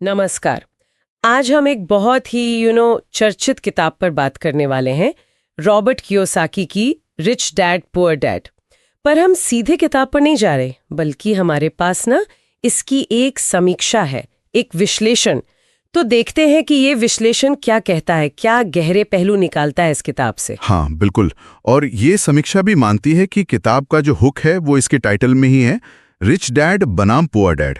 नमस्कार। आज हम एक बहुत ही चर्चित किताब पर बात करने वाले हैं, रॉबर्ट कियोसाकी की रिच डैड पुअर डैड। पर हम सीधे किताब पर नहीं जा रहे, बल्कि हमारे पास ना इसकी एक समीक्षा है, एक विश्लेषण। तो देखते हैं कि ये विश्लेषण क्या कहता है, क्या गहरे पहलू निकालता है इस किताब से। हाँ बिल्कुल। और ये समीक्षा भी मानती है कि किताब का जो हुक है वो इसके टाइटल में ही है, रिच डैड बनाम पुअर डैड।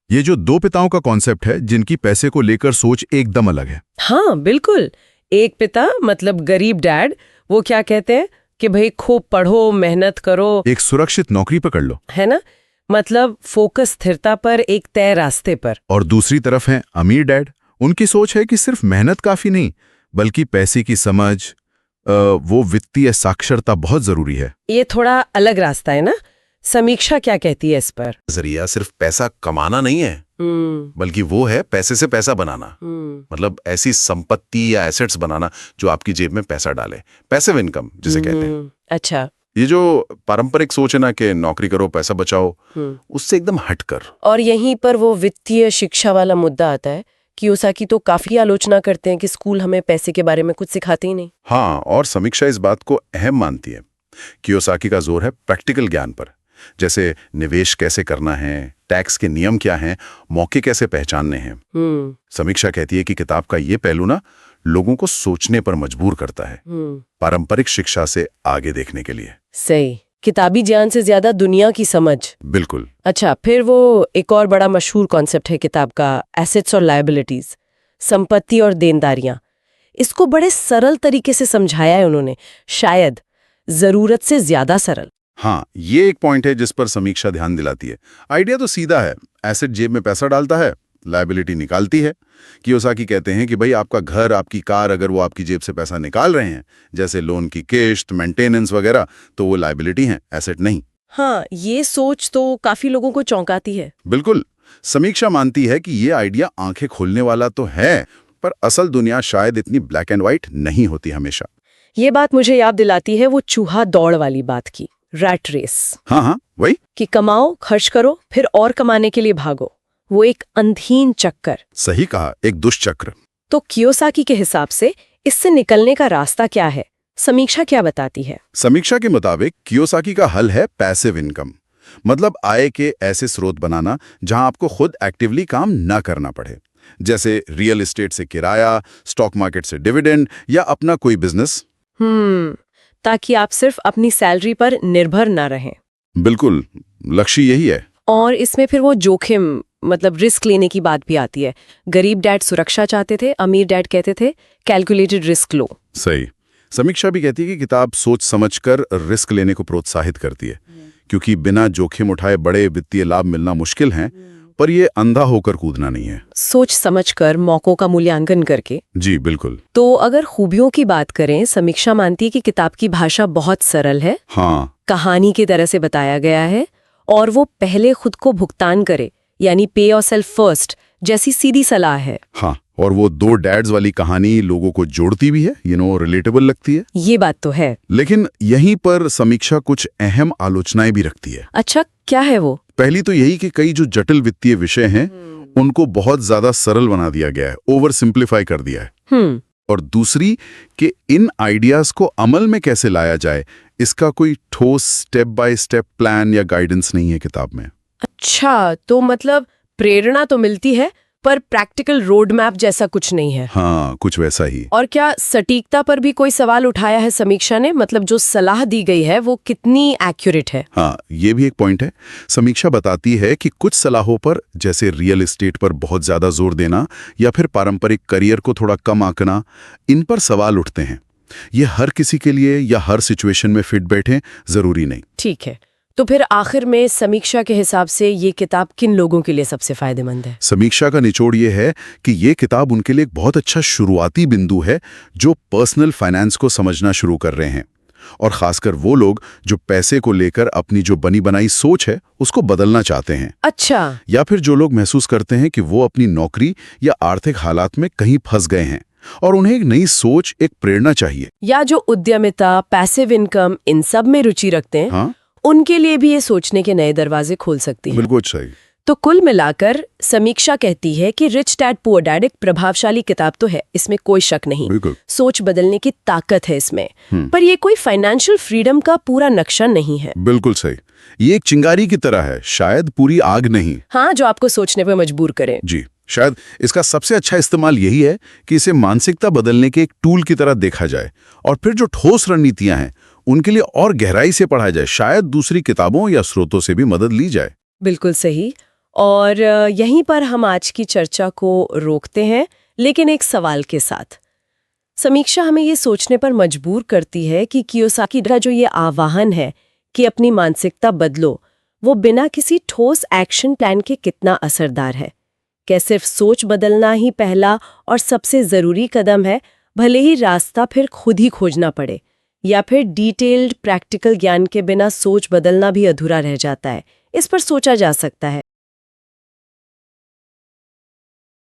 ये जो दो पिताओं का कॉन्सेप्ट है जिनकी पैसे को लेकर सोच एकदम अलग है। हाँ बिल्कुल। एक पिता मतलब गरीब डैड, वो क्या कहते हैं कि भाई खूब पढ़ो, मेहनत करो, एक सुरक्षित नौकरी पकड़ लो, है ना, मतलब फोकस स्थिरता पर, एक तय रास्ते पर। और दूसरी तरफ है अमीर डैड। उनकी सोच है कि सिर्फ मेहनत काफी नहीं, बल्कि पैसे की समझ, वो वित्तीय साक्षरता बहुत जरूरी है। ये थोड़ा अलग रास्ता है ना। समीक्षा क्या कहती है इस पर? जरिया सिर्फ पैसा कमाना नहीं है, बल्कि वो है पैसे से पैसा बनाना। मतलब ऐसी संपत्ति या एसेट्स बनाना जो आपकी जेब में पैसा डाले, पैसिव इनकम जिसे कहते हैं। अच्छा। ये जो पारंपरिक सोच है ना कि नौकरी करो पैसा बचाओ, उससे एकदम हटकर। और यहीं पर वो वित्तीय शिक्षा वाला मुद्दा आता है। कियोसाकी तो काफी आलोचना करते हैं कि स्कूल हमें पैसे के बारे में कुछ सिखाते ही नहीं। हाँ, और समीक्षा इस बात को अहम मानती है। कियोसाकी का जोर है प्रैक्टिकल ज्ञान पर, जैसे निवेश कैसे करना है, टैक्स के नियम क्या हैं, मौके कैसे पहचानने हैं। समीक्षा कहती है कि किताब का ये पहलू ना लोगों को सोचने पर मजबूर करता है, पारंपरिक शिक्षा से आगे देखने के लिए। सही, किताबी ज्ञान से ज्यादा दुनिया की समझ। बिल्कुल। अच्छा, फिर वो एक और बड़ा मशहूर कॉन्सेप्ट है किताब का, एसेट्स और लायबिलिटीज, संपत्ति और देनदारियां। इसको बड़े सरल तरीके से समझाया है उन्होंने, शायद जरूरत से ज्यादा सरल। हाँ, ये एक पॉइंट है जिस पर समीक्षा ध्यान दिलाती है। आइडिया तो सीधा है, एसेट जेब में पैसा डालता है, लायबिलिटी निकालती है। कियोसाकी कहते हैं कि भाई आपका घर, आपकी कार, अगर वो आपकी जेब से पैसा निकाल रहे हैं, जैसे लोन की किस्त, मेंटेनेंस वगैरह, तो वो लायबिलिटी है, एसेट नहीं। हाँ, ये सोच तो काफी लोगों को चौंकाती है। बिल्कुल। समीक्षा मानती है कि ये आइडिया आंखें खोलने वाला तो है, पर असल दुनिया शायद इतनी ब्लैक एंड व्हाइट नहीं होती हमेशा। ये बात मुझे याद दिलाती है वो चूहा दौड़ वाली बात की, रैट रेस। हाँ, वही कि कमाओ, खर्च करो, फिर और कमाने के लिए भागो। वो एक अंधहीन चक्कर। सही कहा, एक दुष्चक्र। तो कियोसाकी के हिसाब से इससे निकलने का रास्ता क्या है? समीक्षा क्या बताती है? समीक्षा के मुताबिक कियोसाकी का हल है पैसिव इनकम, मतलब आय के ऐसे स्रोत बनाना जहां आपको खुद एक्टिवली काम ना करना पड़े, जैसे रियल एस्टेट से किराया, स्टॉक मार्केट से डिविडेंड, या अपना कोई बिजनेस। ताकि आप सिर्फ अपनी सैलरी पर निर्भर ना रहें। बिल्कुल, लक्ष्य यही है। और इसमें फिर वो जोखिम, मतलब रिस्क लेने की बात भी आती है। गरीब डैड सुरक्षा चाहते थे, अमीर डैड कहते थे कैलकुलेटेड रिस्क लो। सही। समीक्षा भी कहती है कि किताब सोच समझकर रिस्क लेने को प्रोत्साहित करती है, क्योंकि बिना जोखिम उठाए बड़े वित्तीय लाभ मिलना मुश्किल है, पर ये अंधा होकर कूदना नहीं है। सोच समझकर, मौकों का मूल्यांकन करके। जी बिल्कुल। तो अगर खूबियों की बात करें, समीक्षा मानती है कि किताब की भाषा बहुत सरल है। हाँ, कहानी की तरह से बताया गया है, और वो पहले खुद को भुगतान करे, यानी पे योरसेल्फ फर्स्ट जैसी सीधी सलाह है। हाँ, और वो दो डैड्स वाली कहानी लोगों को जोड़ती भी है, रिलेटेबल लगती है। ये बात तो है। लेकिन यहीं पर समीक्षा कुछ अहम आलोचनाएं भी रखती है। अच्छा, क्या है वो? पहली तो यही कि कई जो जटिल वित्तीय विषय हैं, उनको बहुत ज्यादा सरल बना दिया गया है, ओवर सिंप्लीफाई कर दिया है। और दूसरी कि इन आइडियाज को अमल में कैसे लाया जाए, इसका कोई ठोस स्टेप बाय स्टेप प्लान या गाइडेंस नहीं है किताब में। अच्छा, तो मतलब प्रेरणा तो मिलती है, पर प्रैक्टिकल रोड मैप जैसा कुछ नहीं है। हाँ, कुछ वैसा ही। और क्या सटीकता पर भी कोई सवाल उठाया है समीक्षा ने? मतलब जो सलाह दी गई है वो कितनी एक्यूरेट है? हाँ, ये भी एक पॉइंट है। समीक्षा बताती है कि कुछ सलाहों पर, जैसे रियल एस्टेट पर बहुत ज्यादा जोर देना या फिर पारंपरिक करियर को थोड़ा कम आंकना, इन पर सवाल उठते हैं। ये हर किसी के लिए या हर सिचुएशन में फिट बैठे जरूरी नहीं। ठीक है, तो फिर आखिर में समीक्षा के हिसाब से ये किताब किन लोगों के लिए सबसे फायदेमंद है? समीक्षा का निचोड़ ये है कि ये किताब उनके लिए एक बहुत अच्छा शुरुआती बिंदु है जो पर्सनल फाइनेंस को समझना शुरू कर रहे हैं, और खासकर वो लोग जो पैसे को लेकर अपनी जो बनी बनाई सोच है उसको बदलना चाहते हैं। अच्छा। या फिर जो लोग महसूस करते हैं कि वो अपनी नौकरी या आर्थिक हालात में कहीं फंस गए हैं और उन्हें एक नई सोच, एक प्रेरणा चाहिए। या जो उद्यमिता, पैसिव इनकम, इन सब में रुचि रखते हैं, हाँ? उनके लिए भी ये सोचने के नए दरवाजे खोल सकती है। बिल्कुल सही। तो कुल मिलाकर समीक्षा कहती है कि रिच डैड पुअर डैड एक प्रभावशाली किताब तो है, इसमें कोई शक नहीं। बिल्कुल। सोच बदलने की ताकत है इसमें, पर ये कोई फाइनेंशियल फ्रीडम का पूरा नक्शा नहीं है। बिल्कुल सही। ये एक चिंगारी की तरह है, शायद पूरी आग नहीं। हाँ, जो आपको सोचने पे मजबूर करे। जी, शायद इसका सबसे अच्छा इस्तेमाल यही है कि इसे मानसिकता बदलने के एक टूल की तरह देखा जाए, और फिर जो ठोस रणनीतियां हैं उनके लिए और गहराई से पढ़ा जाए। शायद दूसरी किताबों या स्रोतों से भी मदद ली जाए। बिल्कुल सही। और यहीं पर हम आज की चर्चा को रोकते हैं, लेकिन एक सवाल के साथ। समीक्षा हमें ये सोचने पर मजबूर करती है कि कियोसाकी का जो ये आह्वान है कि अपनी मानसिकता बदलो, वो बिना किसी ठोस एक्शन प्लान के कितना असरदार है। क्या सिर्फ सोच बदलना ही पहला और सबसे ज़रूरी कदम है, भले ही रास्ता फिर खुद ही खोजना पड़े, या फिर डिटेल्ड प्रैक्टिकल ज्ञान के बिना सोच बदलना भी अधूरा रह जाता है? इस पर सोचा जा सकता है।